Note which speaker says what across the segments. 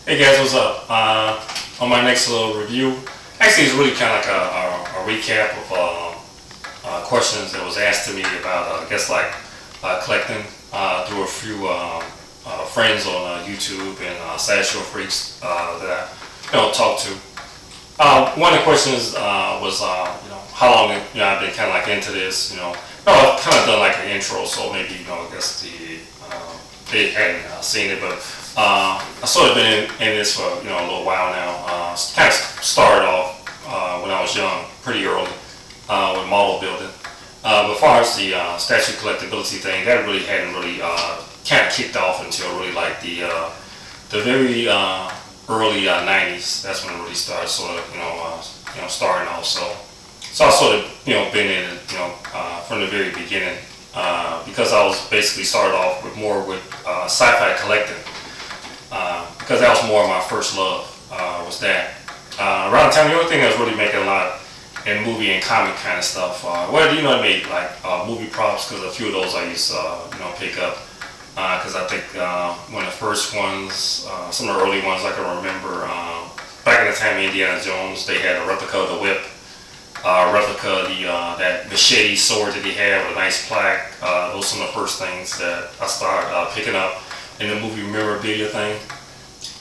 Speaker 1: Hey guys, what's up? On my next little review, actually it's really kind of like a recap of questions that was asked to me about, I guess like collecting through a few friends on YouTube and Sideshow Freaks that I talk to. One of the questions was, how long I've been kind of like into this. I've kind of done like an intro, so maybe I guess they hadn't seen it, but I've sort of been in this for a little while now. Kind of started off when I was young, pretty early with model building. But as far as the statue collectability thing, that really hadn't really kind of kicked off until really like the very early 90s. That's when it really started sort of starting off. So I sort of been in it from the very beginning because I was basically started off with more with sci-fi collecting. Because that was more of my first love, was that. Around the time, the only thing that was really making a lot in movie and comic kind of stuff, I made like movie props, because a few of those I used to, pick up. Because I think one of the first ones, some of the early ones I can remember, back in the time of Indiana Jones, they had a replica of the whip, replica of that machete sword that he had with a nice plaque. Those were some of the first things that I started picking up in the movie memorabilia thing.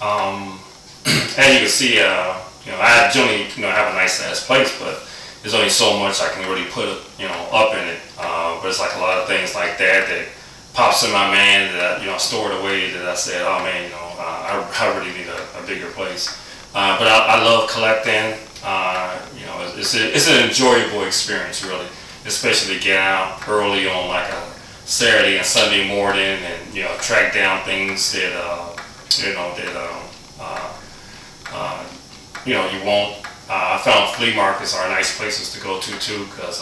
Speaker 1: As you can see, I generally have a nice ass place, but there's only so much I can really put up in it. But it's like a lot of things like that pops in my mind that I stored away, that I said, oh man, I really need a bigger place. But I love collecting. It's an enjoyable experience, really, especially to get out early on like a Saturday and Sunday morning and track down things that you won't. I found flea markets are nice places to go to too, because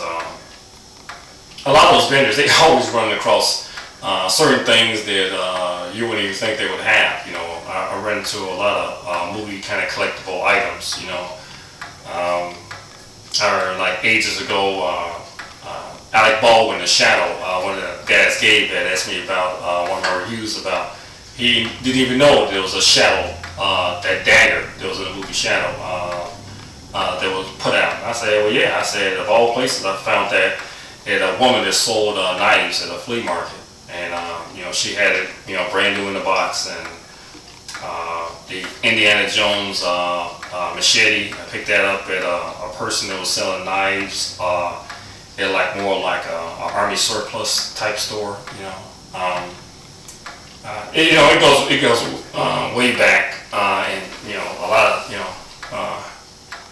Speaker 1: a lot of those vendors, they always run across certain things that you wouldn't even think they would have. I ran into a lot of movie kind of collectible items. Or like ages ago, Alec Baldwin, The Shadow, one of the guys Gabe had asked me about one of my reviews about. He didn't even know there was a shadow, that dagger that was in the movie Shadow, that was put out. And I said, well, yeah. I said, of all places, I found that at a woman that sold knives at a flea market, and she had it, brand new in the box, and the Indiana Jones machete. I picked that up at a person that was selling knives at like more like a army surplus type store. It goes way back, and a lot of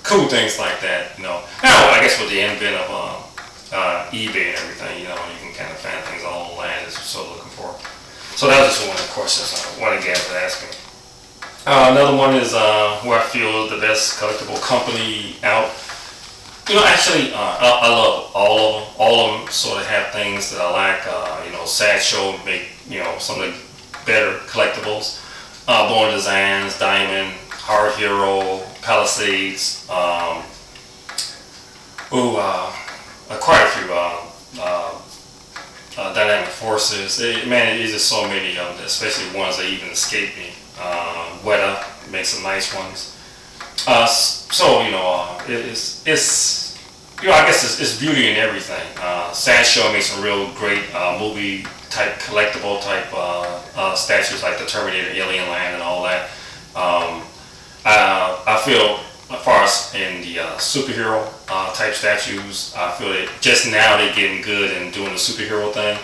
Speaker 1: cool things like that. Now I guess with the advent of eBay and everything, you can kind of find things online that you're sort of looking for. So that was just one of the questions one of the guys was asking. Another one is where I feel the best collectible company out. Actually, I love all of them. All of them sort of have things that I like. Sideshow make some of the better collectibles. Born Designs, Diamond, Hard Hero, Palisades. Quite a few. Dynamic Forces. There's just so many of them, especially ones that even escape me. Weta makes some nice ones. I guess it's beauty in everything. Sideshow makes some real great movie type collectible type statues like the Terminator, Alien Land, and all that. I feel, as far as in the superhero type statues, I feel that just now they're getting good and doing the superhero thing.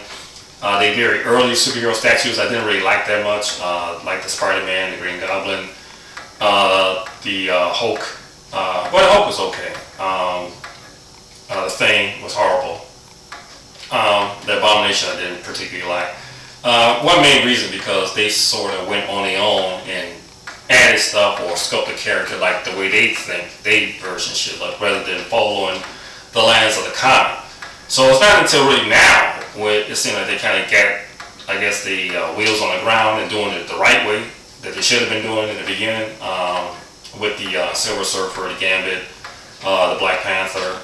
Speaker 1: The very early superhero statues I didn't really like that much, like the Spider-Man, the Green Goblin, the Hulk. The Hulk was okay. The Thing was horrible. The Abomination I didn't particularly like. One main reason, because they sort of went on their own and added stuff or sculpted character like the way they think they version should look, rather than following the lines of the comic. So it's not until really now where it seems like they kind of got, I guess, the wheels on the ground and doing it the right way that they should have been doing in the beginning, with the Silver Surfer, the Gambit, the Black Panther,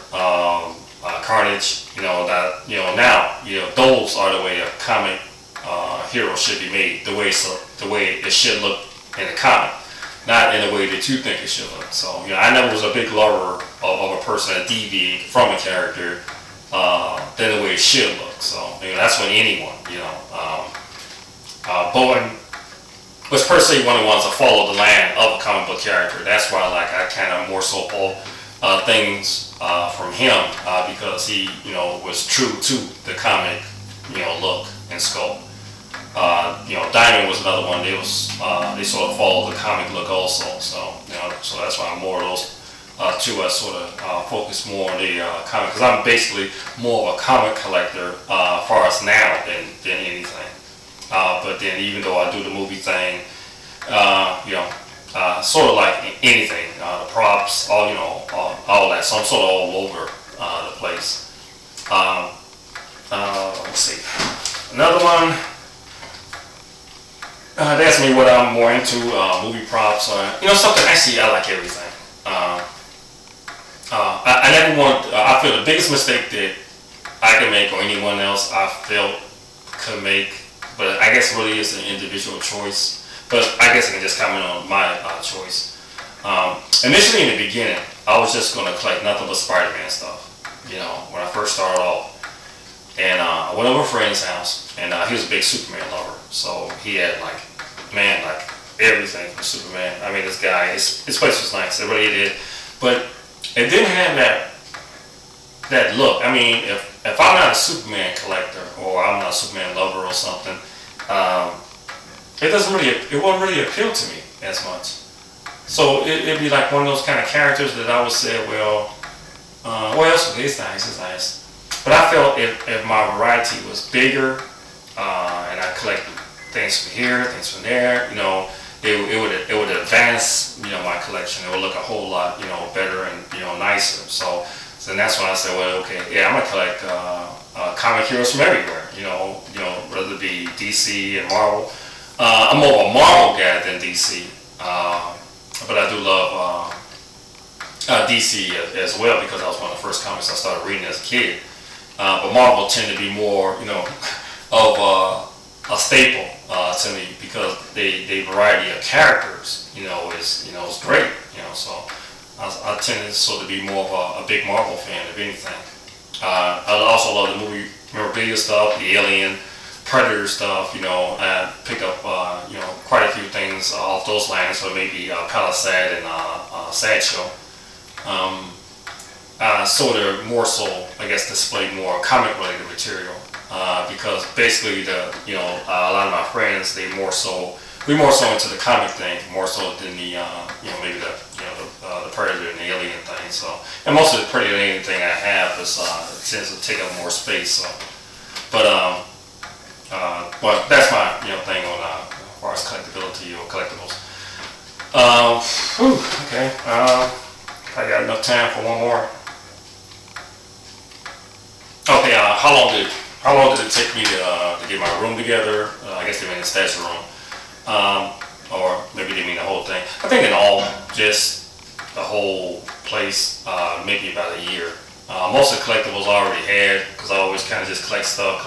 Speaker 1: Carnage. Those are the way a comic hero should be made, the way it should look in the comic. not in the way that you think it should look. So, you know, I never was a big lover of a person that deviated from a character than the way it should look. So, you know, that's when anyone, you know, Bowen was per se one of the ones that followed the line of a comic book character. That's why, like, I kind of more so pull things from him because he, you know, was true to the comic, you know, look and scope. You know, Diamond was another one. They sort of followed the comic look also. So, you know, so that's why I'm more of those two. I sort of focus more on the comic because I'm basically more of a comic collector as far as now than anything. But then even though I do the movie thing, you know, sort of like anything, the props, all, you know, all that. So I'm sort of all over the place. Let's see, another one. They asked me what I'm more into, movie props, you know, something. Actually, I like everything. I never want. I feel the biggest mistake that I can make, or anyone else I felt could make, but I guess really is an individual choice. But I guess I can just comment on my choice. Initially, in the beginning, I was just going to collect nothing but Spider-Man stuff. You know, when I first started off. And I went over to a friend's house, and he was a big Superman lover. So he had, like, man, like, everything from Superman. I mean, this guy, his place was nice. It really did. But it didn't have that look. I mean, if I'm not a Superman collector, or I'm not a Superman lover or something, it won't really appeal to me as much. So it'd be like one of those kind of characters that I would say, well, it's nice. But I felt if my variety was bigger, and I collected things from here, things from there, you know, it would advance, you know, my collection. It would look a whole lot, you know, better and, you know, nicer. So that's when I said, well, okay, yeah, I'm gonna collect comic heroes from everywhere. You know, whether it be DC and Marvel. I'm more of a Marvel guy than DC, but I do love DC as well because that was one of the first comics I started reading as a kid. But Marvel tend to be more, you know, of a staple to me because the variety of characters, you know, is great, you know. So I tend to sort of be more of a big Marvel fan of anything. I also love the movie memorabilia stuff, the Alien, Predator stuff. You know, I pick up you know, quite a few things off those lines. So maybe Palisade and Sideshow. Sort of more so, I guess, display more comic-related material because basically a lot of my friends we're more so into the comic thing more so than the you know, maybe the Predator and the Alien thing. So, and most of the Predator and Alien thing I have is tends to take up more space. So, but that's my thing on as far as collectability or collectibles. Okay, I got enough time for one more. Okay, how long did it take me to get my room together? I guess they mean the stash room, or maybe they mean the whole thing. I think in all, just the whole place, maybe about a year. Most of the collectibles I already had because I always kind of just collect stuff,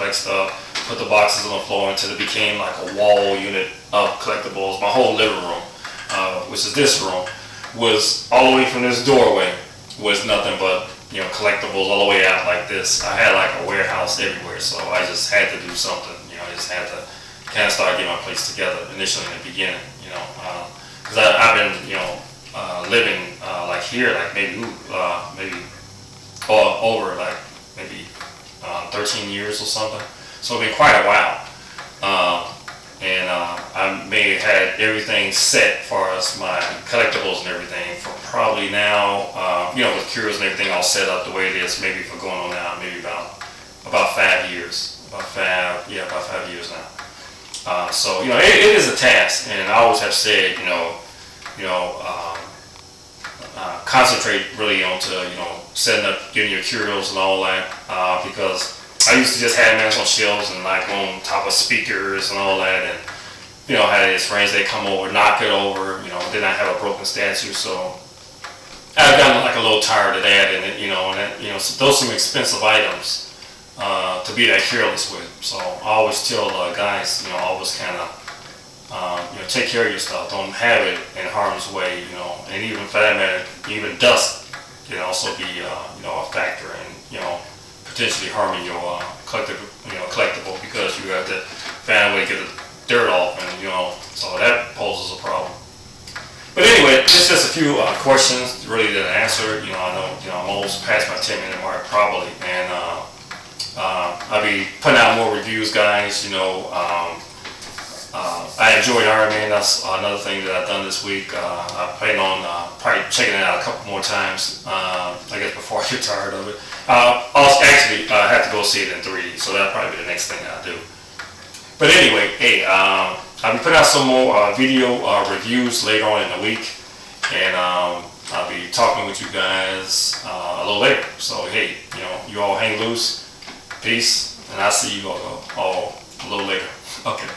Speaker 1: put the boxes on the floor until it became like a wall unit of collectibles. My whole living room, which is this room, was all the way from this doorway was nothing but collectibles all the way out like this. I had like a warehouse everywhere, so I just had to do something. I just had to kind of start getting my place together initially in the beginning. Because I've been living like here, like maybe over like maybe 13 years or something. So it's been quite a while. And I may have had everything set as far as my collectibles and everything for probably now, with cures and everything all set up the way it is, maybe for going on now, maybe about 5 years. About 5 years now. So, it is a task, and I always have said, concentrate really onto, setting up, getting your curios and all that, because I used to just have them on shelves and like on top of speakers and all that, and had his friends, they come over, knock it over, then I have a broken statue, so I've gotten like a little tired of that, and so those are some expensive items to be that careless with. So I always tell guys, always kind of take care of your stuff. Don't have it in harm's way, and even for that matter, even dust can also be, a factor in, potentially harming your collectible because you have to find a way to get the dirt off, and so that poses a problem. But anyway, it's just a few questions really that I answered. I know, I'm almost past my 10-minute mark probably, and I'll be putting out more reviews, guys. I enjoyed Iron Man. That's another thing that I've done this week. I plan on probably checking it out a couple more times, I guess, before I get tired of it. Actually, I have to go see it in 3D, so that'll probably be the next thing I'll do. But anyway, hey, I'll be putting out some more video reviews later on in the week, and I'll be talking with you guys a little later. So hey, you all hang loose, peace, and I'll see you all a little later. Okay.